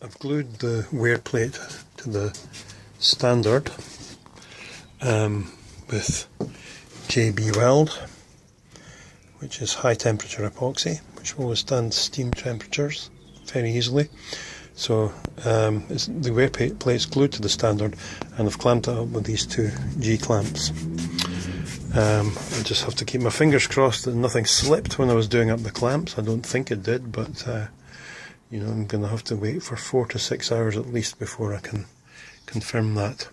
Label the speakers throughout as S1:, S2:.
S1: I've glued the wear plate to the standard with JB Weld, which is high temperature epoxy, which will withstand steam temperatures very easily. So the wear plate's glued to the standard, and I've clamped it up with these two G-clamps. I just have to keep my fingers crossed that nothing slipped when I was doing up the clamps. I don't think it did, but you know, I'm going to have to wait for 4 to 6 hours at least before I can confirm that.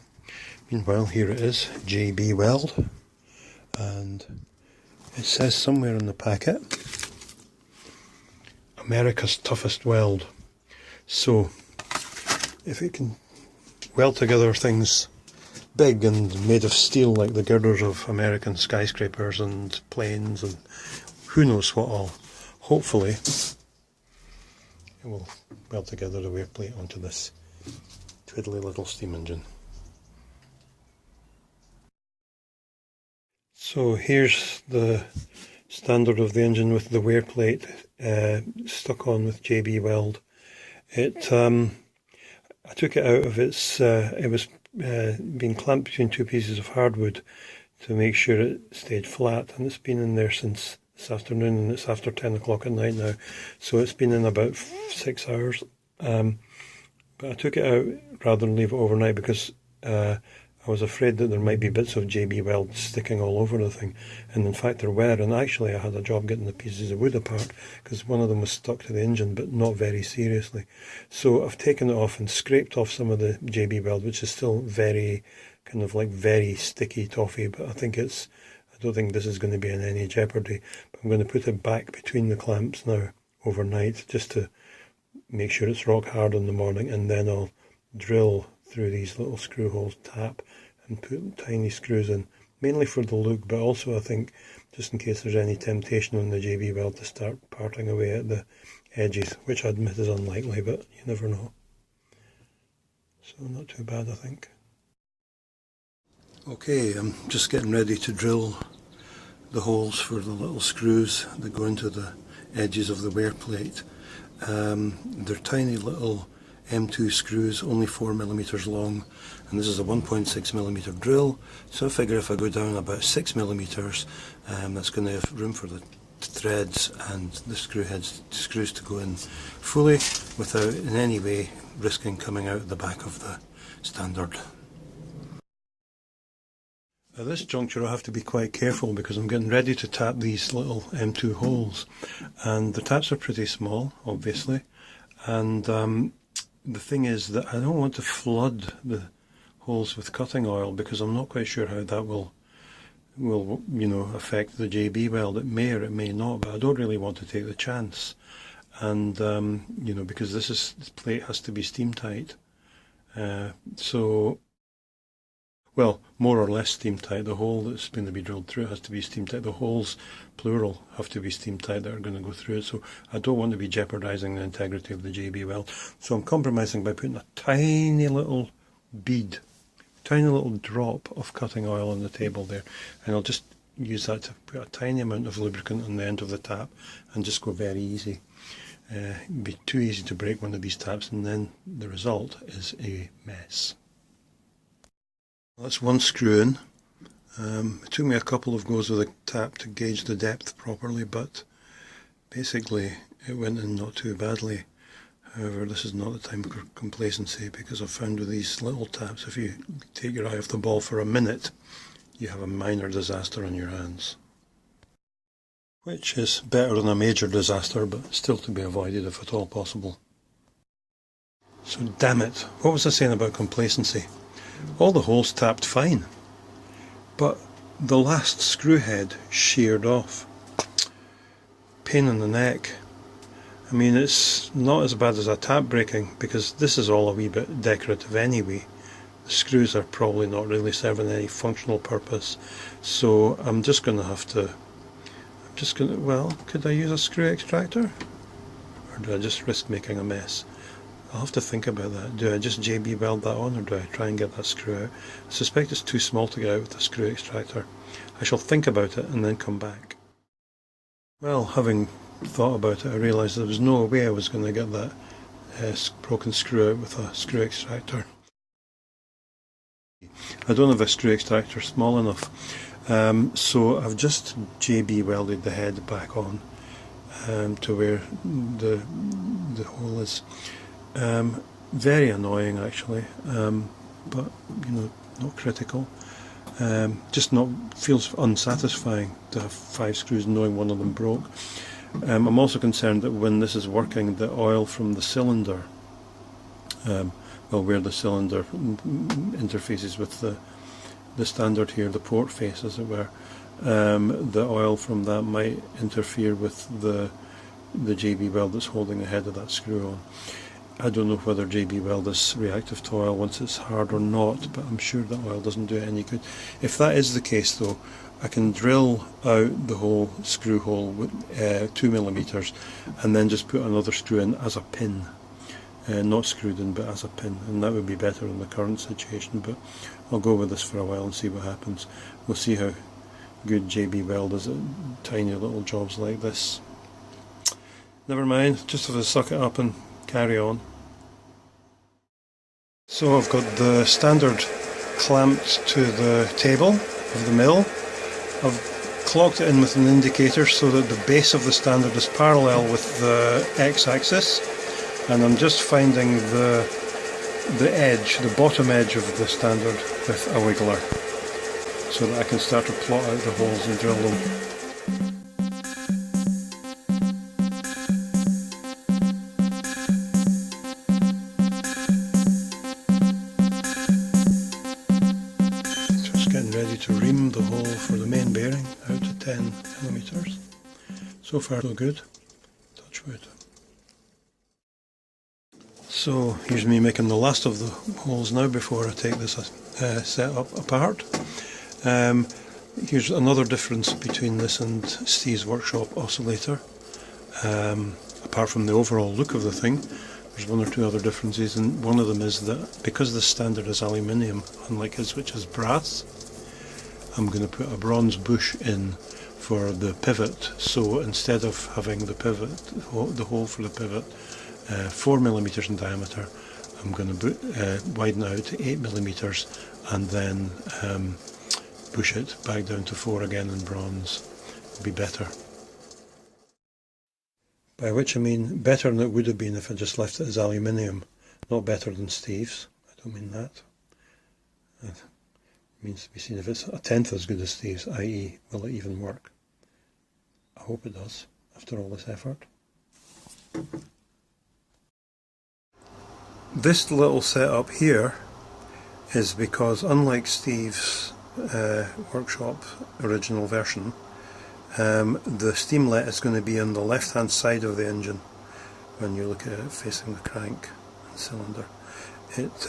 S1: Meanwhile, here it is, JB Weld, and it says somewhere in the packet, America's toughest weld. So, if it can weld together things big and made of steel like the girders of American skyscrapers and planes and who knows what all, hopefully it will weld together the wear plate onto this twiddly little steam engine. So here's the standard of the engine with the wear plate stuck on with JB Weld. I took it out of its, it was being clamped between two pieces of hardwood to make sure it stayed flat, and it's been in there since this afternoon, and it's after 10 o'clock at night now, so it's been in about 6 hours. But I took it out rather than leave it overnight because I was afraid that there might be bits of JB Weld sticking all over the thing, and in fact there were, and actually I had a job getting the pieces of wood apart because one of them was stuck to the engine, but not very seriously. So I've taken it off and scraped off some of the JB Weld, which is still very, kind of like very sticky toffee, but I don't think this is going to be in any jeopardy. But I'm going to put it back between the clamps now overnight just to make sure it's rock hard in the morning, and then I'll drill through these little screw holes, tap and put tiny screws in, mainly for the look, but also I think just in case there's any temptation on the JB Weld to start parting away at the edges, which I admit is unlikely, but you never know. So not too bad, I think. Okay, I'm just getting ready to drill the holes for the little screws that go into the edges of the wear plate. They're tiny little M2 screws, only 4mm long, and this is a 1.6mm drill, so I figure if I go down about 6mm, that's going to have room for the threads and the screws to go in fully without in any way risking coming out the back of the standard. At this juncture I have to be quite careful because I'm getting ready to tap these little M2 holes, and the taps are pretty small, obviously, and the thing is that I don't want to flood the holes with cutting oil because I'm not quite sure how that will you know, affect the JB Weld. It may or it may not, but I don't really want to take the chance, and you know, because this plate has to be steam tight, so, well, more or less steam tight. The hole that's going to be drilled through it has to be steam tight. The holes, plural, have to be steam tight that are going to go through it. So I don't want to be jeopardising the integrity of the JB Weld. So I'm compromising by putting a tiny little bead, tiny little drop of cutting oil on the table there. And I'll just use that to put a tiny amount of lubricant on the end of the tap and just go very easy. It'd be too easy to break one of these taps, and then the result is a mess. That's one screw in. It took me a couple of goes with the tap to gauge the depth properly, but basically it went in not too badly. However, this is not the time for complacency, because I've found with these little taps, if you take your eye off the ball for a minute, you have a minor disaster on your hands. Which is better than a major disaster, but still to be avoided if at all possible. So damn it, what was I saying about complacency? All the holes tapped fine, but the last screw head sheared off. Pain in the neck. I mean, it's not as bad as a tap breaking because this is all a wee bit decorative anyway. The screws are probably not really serving any functional purpose, so I'm just going to have to, well, could I use a screw extractor? Or do I just risk making a mess? I'll have to think about that. Do I just JB Weld that on, or do I try and get that screw out? I suspect it's too small to get out with a screw extractor. I shall think about it and then come back. Well, having thought about it, I realised there was no way I was going to get that broken screw out with a screw extractor. I don't have a screw extractor small enough, so I've just JB welded the head back on to where the hole is. Very annoying actually, but you know, not critical. Just not feels unsatisfying to have 5 screws knowing one of them broke. I'm also concerned that when this is working, the oil from the cylinder, well, where the cylinder interfaces with the standard here, the port face as it were, the oil from that might interfere with the JB weld that's holding the head of that screw on. I don't know whether JB weld is reactive to oil once it's hard or not, but I'm sure that oil doesn't do it any good. If that is the case though, I can drill out the whole screw hole with 2mm and then just put another screw in as a pin. Not screwed in but as a pin, and that would be better in the current situation, but I'll go with this for a while and see what happens. We'll see how good JB weld is at tiny little jobs like this. Never mind, just have to suck it up and carry on. So I've got the standard clamped to the table of the mill. I've clocked it in with an indicator so that the base of the standard is parallel with the x-axis, and I'm just finding the edge, the bottom edge of the standard with a wiggler so that I can start to plot out the holes and drill them. Ready to ream the hole for the main bearing out to 10mm. So far so good, touch wood. So here's me making the last of the holes now before I take this setup apart. Here's another difference between this and Steve's workshop oscillator. Apart from the overall look of the thing, there's one or two other differences, and one of them is that because the standard is aluminium, unlike his which is brass, I'm going to put a bronze bush in for the pivot. So instead of having the pivot, the hole for the pivot 4mm in diameter, I'm going to widen it out to 8mm and then push it back down to 4 again in bronze. It'll be better. By which I mean better than it would have been if I just left it as aluminium, not better than Steve's. I don't mean that. It means to be seen if it's a tenth as good as Steve's, i.e. will it even work? I hope it does, after all this effort. This little setup here is because, unlike Steve's workshop original version, the steamlet is going to be on the left hand side of the engine when you look at it facing the crank and cylinder. It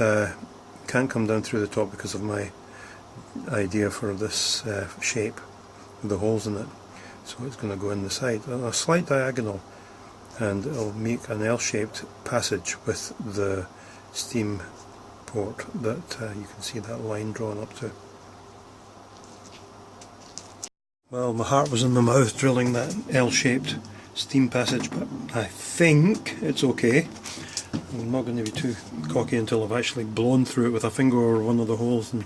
S1: can't come down through the top because of my idea for this shape with the holes in it, so it's going to go in the side on a slight diagonal, and it'll make an L-shaped passage with the steam port that you can see that line drawn up to. Well, my heart was in my mouth drilling that L-shaped steam passage, but I think it's okay. I'm not going to be too cocky until I've actually blown through it with a finger over one of the holes and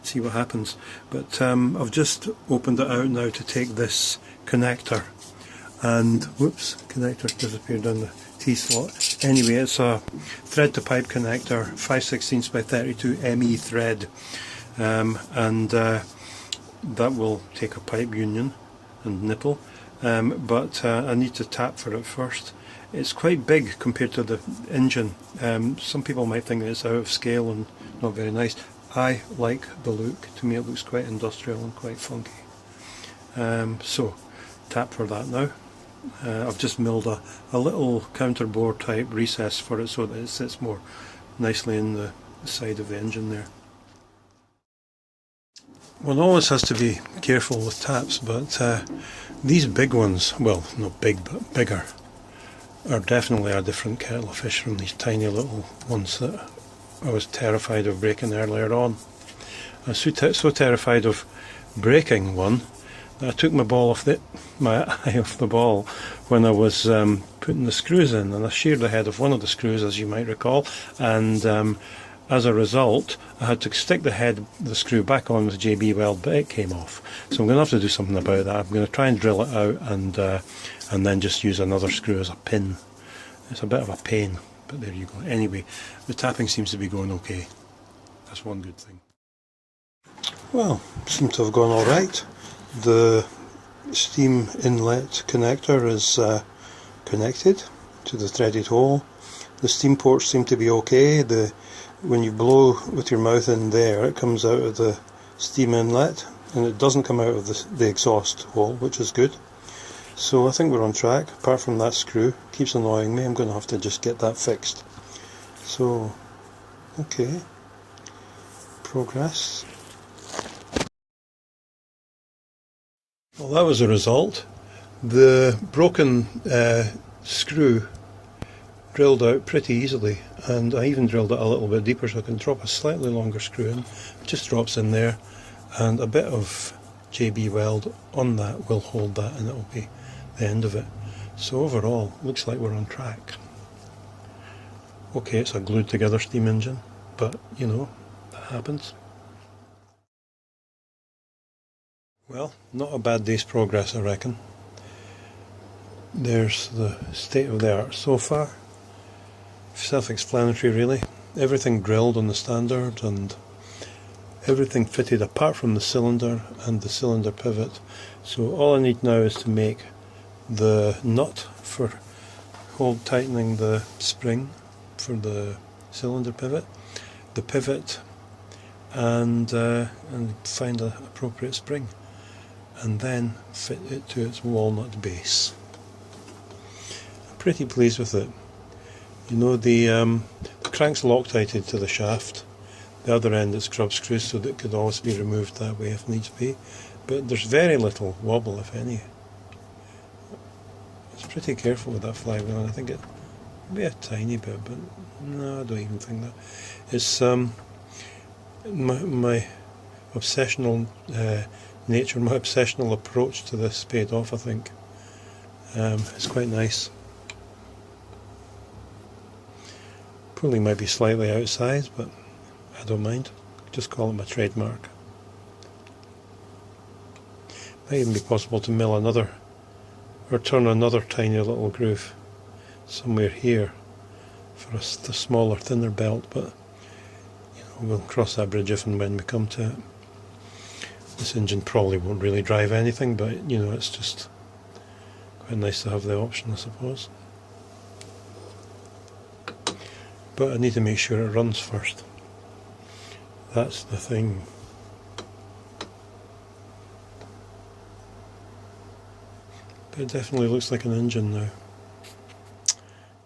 S1: see what happens. But I've just opened it out now to take this connector, and whoops, connector disappeared down the T-slot. Anyway, it's a thread to pipe connector, 5/16 by 32 ME thread, and that will take a pipe union and nipple, but I need to tap for it first. It's quite big compared to the engine. Some people might think that it's out of scale and not very nice. I like the look. To me it looks quite industrial and quite funky. So tap for that now. I've just milled a little counterbore type recess for it so that it sits more nicely in the side of the engine there. One always has to be careful with taps, but these big ones, well, not big but bigger, are definitely a different kettle of fish from these tiny little ones that I was terrified of breaking earlier on. I was so terrified of breaking one I took my eye off the ball when I was putting the screws in, and I sheared the head of one of the screws, as you might recall, and as a result I had to stick the screw back on with JB weld, but it came off. So I'm going to have to do something about that. I'm going to try and drill it out and then just use another screw as a pin. It's a bit of a pain, but there you go. Anyway, the tapping seems to be going okay. That's one good thing. Well, seems to have gone alright. The steam inlet connector is connected to the threaded hole. The steam ports seem to be okay. When you blow with your mouth in there, it comes out of the steam inlet and it doesn't come out of the exhaust hole, which is good. So I think we're on track, apart from that screw. Keeps annoying me. I'm going to have to just get that fixed. So, okay. Progress. Well, that was the result. The broken screw drilled out pretty easily, and I even drilled it a little bit deeper so I can drop a slightly longer screw in. It just drops in there, and a bit of JB weld on that will hold that, and it will be the end of it. So overall, looks like we're on track. Okay, it's a glued together steam engine, but you know, that happens. Well, not a bad day's progress, I reckon. There's the state of the art so far. Self-explanatory really. Everything drilled on the standard and everything fitted apart from the cylinder and the cylinder pivot. So all I need now is to make the nut for tightening the spring for the cylinder pivot, the pivot, and find an appropriate spring, and then fit it to its walnut base. I'm pretty pleased with it. You know, the crank's Loctited to the shaft. The other end is scrub screws, so that it could always be removed that way if needs be. But there's very little wobble, if any. It's pretty careful with that flywheel, and I think it may be a tiny bit, but no, I don't even think that. It's my obsessional nature, my obsessional approach to this paid off, I think. It's quite nice. Probably might be slightly outsized, but I don't mind. Just call it my trademark. Might even be possible to mill another, or turn another tiny little groove somewhere here for the smaller, thinner belt, but you know, we'll cross that bridge if and when we come to it. This engine probably won't really drive anything, but you know, it's just quite nice to have the option, I suppose. But I need to make sure it runs first. That's the thing. But it definitely looks like an engine now.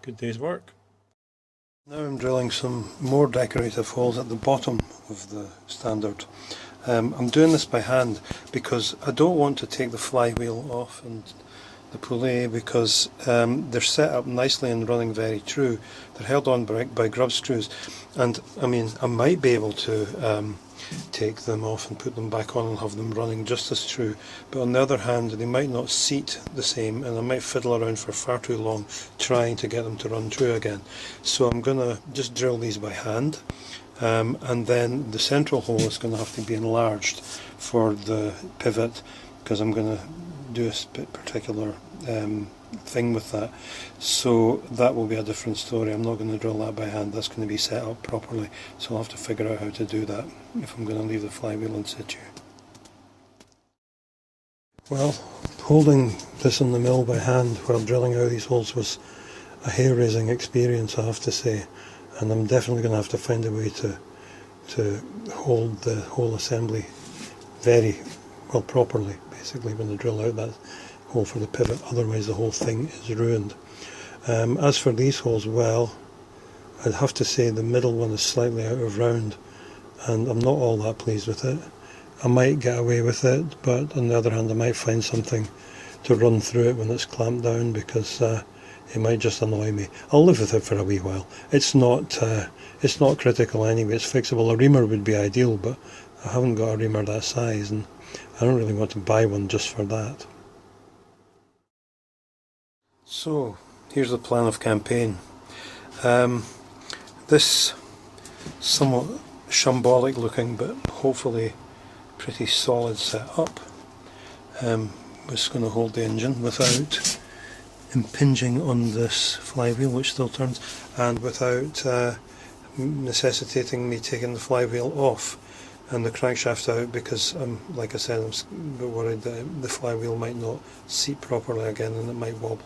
S1: Good day's work. Now I'm drilling some more decorative holes at the bottom of the standard. I'm doing this by hand because I don't want to take the flywheel off and the pulley, because they're set up nicely and running very true. They're held on by grub screws, and I mean, I might be able to take them off and put them back on and have them running just as true, but on the other hand they might not seat the same, and I might fiddle around for far too long trying to get them to run true again. So I'm going to just drill these by hand, and then the central hole is going to have to be enlarged for the pivot, because I'm going to do a particular thing with that. So that will be a different story. I'm not going to drill that by hand. That's going to be set up properly, so I'll have to figure out how to do that if I'm going to leave the flywheel in situ. Well, holding this in the mill by hand while drilling out these holes was a hair-raising experience, I have to say, and I'm definitely going to have to find a way to hold the whole assembly very well properly, basically, when I drill out that hole for the pivot. Otherwise the whole thing is ruined. As for these holes, well, I'd have to say the middle one is slightly out of round, and I'm not all that pleased with it. I might get away with it, but on the other hand I might find something to run through it when it's clamped down, because it might just annoy me. I'll live with it for a wee while. It's not critical anyway, it's fixable. A reamer would be ideal, but I haven't got a reamer that size, and I don't really want to buy one just for that. So here's the plan of campaign. This somewhat shambolic looking but hopefully pretty solid setup was going to hold the engine without impinging on this flywheel, which still turns, and without necessitating me taking the flywheel off and the crankshaft out, because like I said, I'm a bit worried that the flywheel might not seat properly again and it might wobble.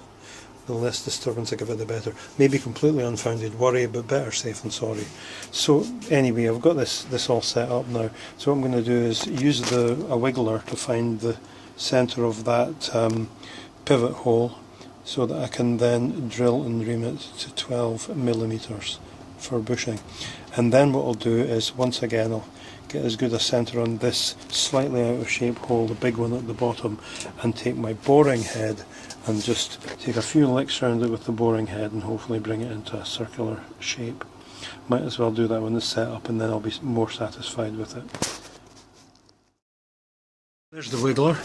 S1: The less disturbance I give it, the better. Maybe completely unfounded worry, but better safe than sorry. So anyway, I've got this all set up now. So what I'm going to do is use a wiggler to find the centre of that pivot hole, so that I can then drill and ream it to 12 millimeters for bushing. And then what I'll do is, once again, I'll get as good a centre on this slightly out of shape hole, the big one at the bottom, and take my boring head and just take a few licks around it with the boring head and hopefully bring it into a circular shape. Might as well do that when it's set up, and then I'll be more satisfied with it. There's the wiggler.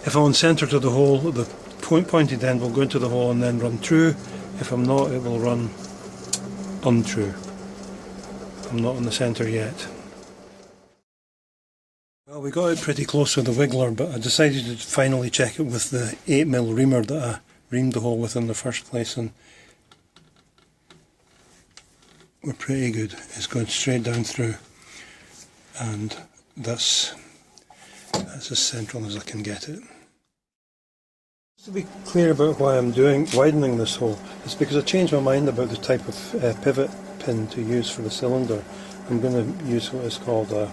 S1: If I'm on centre to the hole, the pointed end will go into the hole and then run true. If I'm not, it will run untrue. I'm not on the centre yet. Well, we got it pretty close with the wiggler, but I decided to finally check it with the 8mm reamer that I reamed the hole with in the first place, and we're pretty good. It's going straight down through, and that's as central as I can get it. To be clear about why I'm widening this hole, it's because I changed my mind about the type of pivot pin to use for the cylinder. I'm going to use what is called a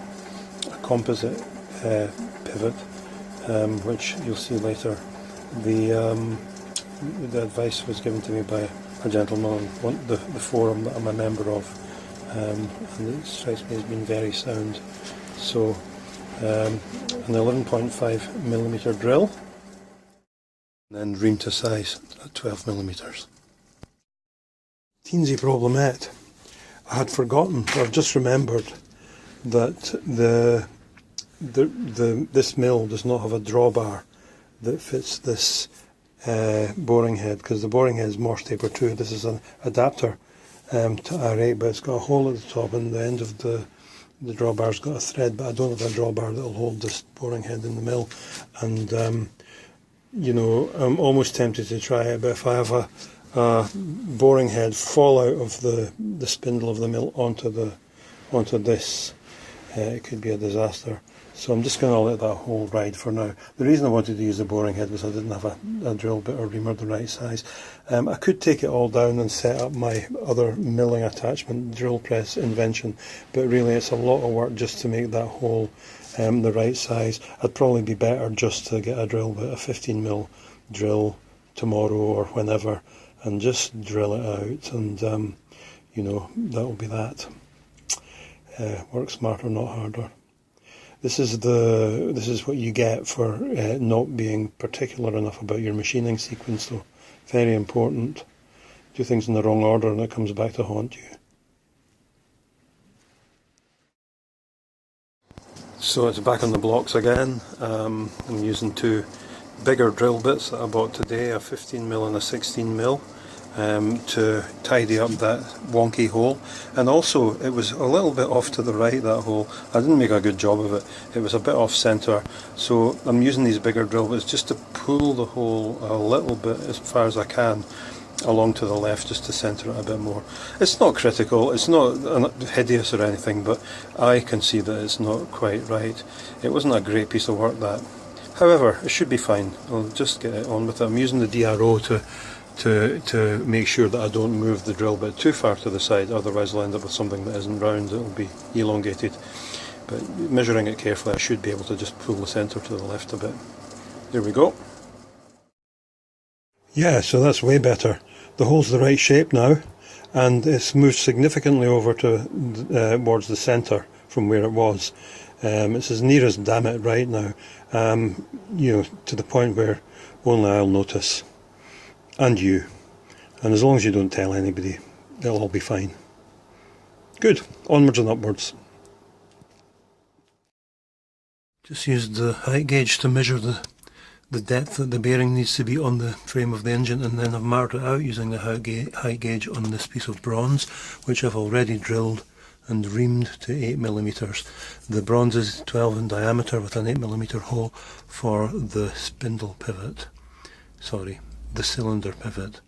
S1: composite pivot, which you'll see later. The advice was given to me by a gentleman on the forum that I'm a member of, and it strikes me as being very sound. So an 11.5mm drill, and then ream to size at 12mm. Teensy problemette. I had forgotten, or I've just remembered, that this mill does not have a drawbar that fits this boring head, because the boring head is Morse taper 2. This is an adapter to R8, but it's got a hole at the top, and the end of the drawbar's got a thread, but I don't have a drawbar that will hold this boring head in the mill. And you know, I'm almost tempted to try it, but if I have a boring head fall out of the spindle of the mill onto this, it could be a disaster. So I'm just going to let that hole ride for now. The reason I wanted to use the boring head was I didn't have a drill bit or reamer the right size. I could take it all down and set up my other milling attachment drill press invention, but really it's a lot of work just to make that hole the right size. I'd probably be better just to get a drill bit, a 15mm drill tomorrow or whenever, and just drill it out, and you know, that will be that. Work smarter, not harder. This is what you get for not being particular enough about your machining sequence, though. Very important. Do things in the wrong order and it comes back to haunt you. So it's back on the blocks again. I'm using two bigger drill bits that I bought today, a 15mm and a 16mm. To tidy up that wonky hole, and also it was a little bit off to the right, that hole. I didn't make a good job of it. It was a bit off centre, so I'm using these bigger drill bits just to pull the hole a little bit as far as I can along to the left, just to centre it a bit more. It's not critical, it's not hideous or anything, but I can see that it's not quite right. It wasn't a great piece of work, that. However, it should be fine. I'll just get it on with it. I'm using the DRO to make sure that I don't move the drill bit too far to the side, otherwise I'll end up with something that isn't round, it'll be elongated. But measuring it carefully, I should be able to just pull the centre to the left a bit. There we go. Yeah, so that's way better. The hole's the right shape now, and it's moved significantly over towards the centre from where it was. It's as near as damn it right now, you know, to the point where only I'll notice. And you. And as long as you don't tell anybody, it'll all be fine. Good. Onwards and upwards. Just used the height gauge to measure the depth that the bearing needs to be on the frame of the engine, and then I've marked it out using the height gauge on this piece of bronze, which I've already drilled and reamed to 8mm. The bronze is 12 in diameter with an 8mm hole for the spindle pivot. Sorry, the cylinder pivot.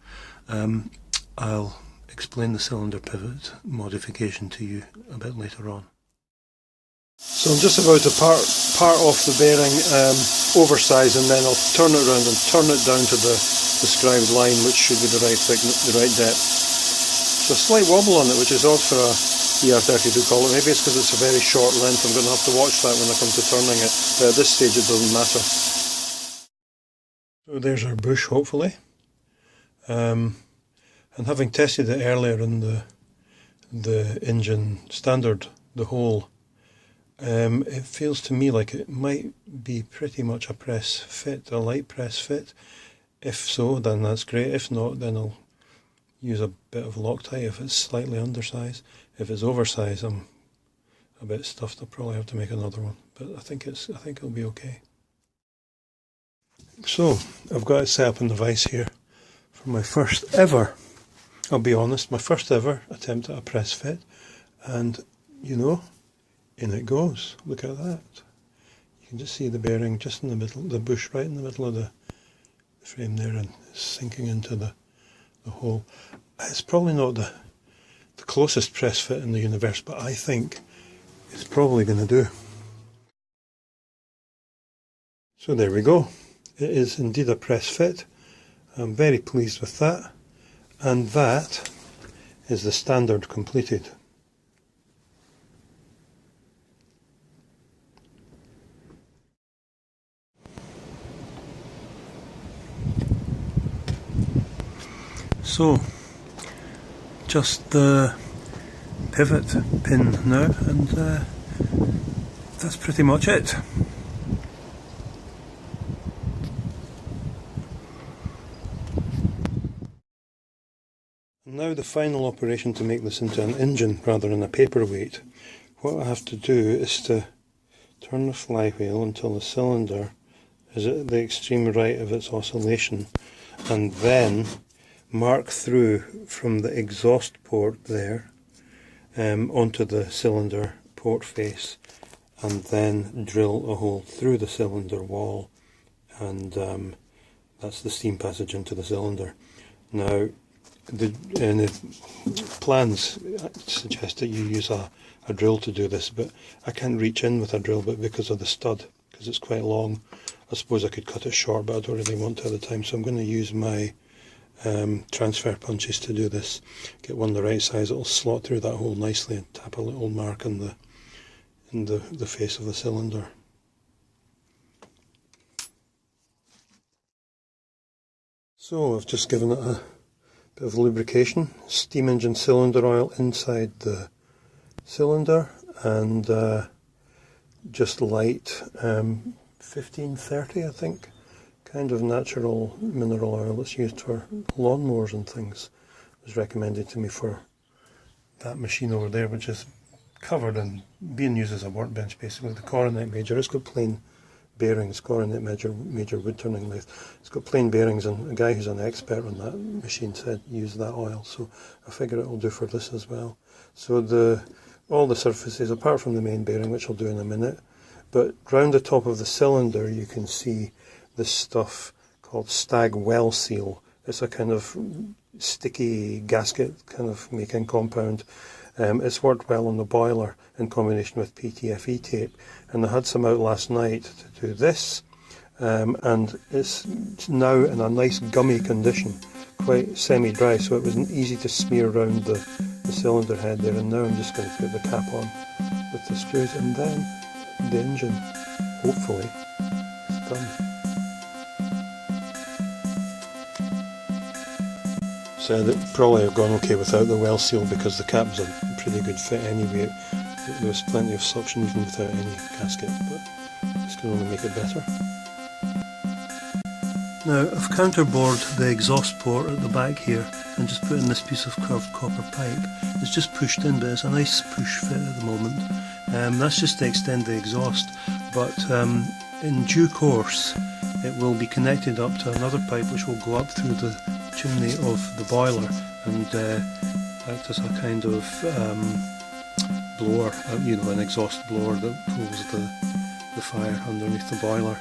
S1: I'll explain the cylinder pivot modification to you a bit later on. So I'm just about to part off the bearing oversize, and then I'll turn it around and turn it down to the described line, which should be the right thickness, the right depth. So a slight wobble on it, which is odd for a ER32 collar. Maybe it's because it's a very short length. I'm going to have to watch that when I come to turning it, but at this stage it doesn't matter. So there's our bush, hopefully. And having tested it earlier in the engine standard, the hole, it feels to me like it might be pretty much a press fit, a light press fit. If so, then that's great. If not, then I'll use a bit of Loctite if it's slightly undersized. If it's oversized, I'm a bit stuffed. I'll probably have to make another one, but I think it'll be okay. So I've got it set up in the vise here for my first ever, I'll be honest, my first ever attempt at a press fit, and you know, in it goes. Look at that. You can just see the bearing just in the middle, the bush right in the middle of the frame there, and it's sinking into the hole. It's probably not the closest press fit in the universe, but I think it's probably going to do. So there we go. It is indeed a press fit. I'm very pleased with that, and that is the standard completed. So, just the pivot pin now, and that's pretty much it. Now the final operation to make this into an engine rather than a paperweight. What I have to do is to turn the flywheel until the cylinder is at the extreme right of its oscillation, and then mark through from the exhaust port there onto the cylinder port face, and then drill a hole through the cylinder wall, and that's the steam passage into the cylinder. Now the plans suggest that you use a drill to do this, but I can't reach in with a drill bit because of the stud, because it's quite long. I suppose I could cut it short, but I don't really want to at the time, so I'm going to use my transfer punches to do this. Get one the right size, it'll slot through that hole nicely and tap a little mark in the face of the cylinder. So I've just given it a bit of lubrication, steam engine cylinder oil inside the cylinder, and just light 1530 I think, kind of natural mineral oil that's used for lawnmowers and things. It was recommended to me for that machine over there, which is covered and being used as a workbench basically. The Coronet Major, it's got plain bearings, Coronet Major wood turning lathe. It's got plain bearings, and a guy who's an expert on that machine said use that oil, so I figure it will do for this as well. So all the surfaces, apart from the main bearing, which I'll do in a minute, but round the top of the cylinder you can see this stuff called Stag Well Seal. It's a kind of sticky gasket kind of making compound. It's worked well on the boiler in combination with PTFE tape, and I had some out last night to do this, and it's now in a nice gummy condition, quite semi-dry, so it was easy to smear around the cylinder head there. And now I'm just going to put the cap on with the screws, and then the engine, hopefully, is done. So that probably have gone okay without the well seal, because the cap was a pretty good fit anyway. There was plenty of suction even without any gasket, but it's going to only make it better. Now I've counterbored the exhaust port at the back here and just put in this piece of curved copper pipe. It's just pushed in, but it's a nice push fit at the moment. That's just to extend the exhaust. but in due course it will be connected up to another pipe which will go up through the chimney of the boiler and act as a kind of blower, you know, an exhaust blower that pulls the fire underneath the boiler.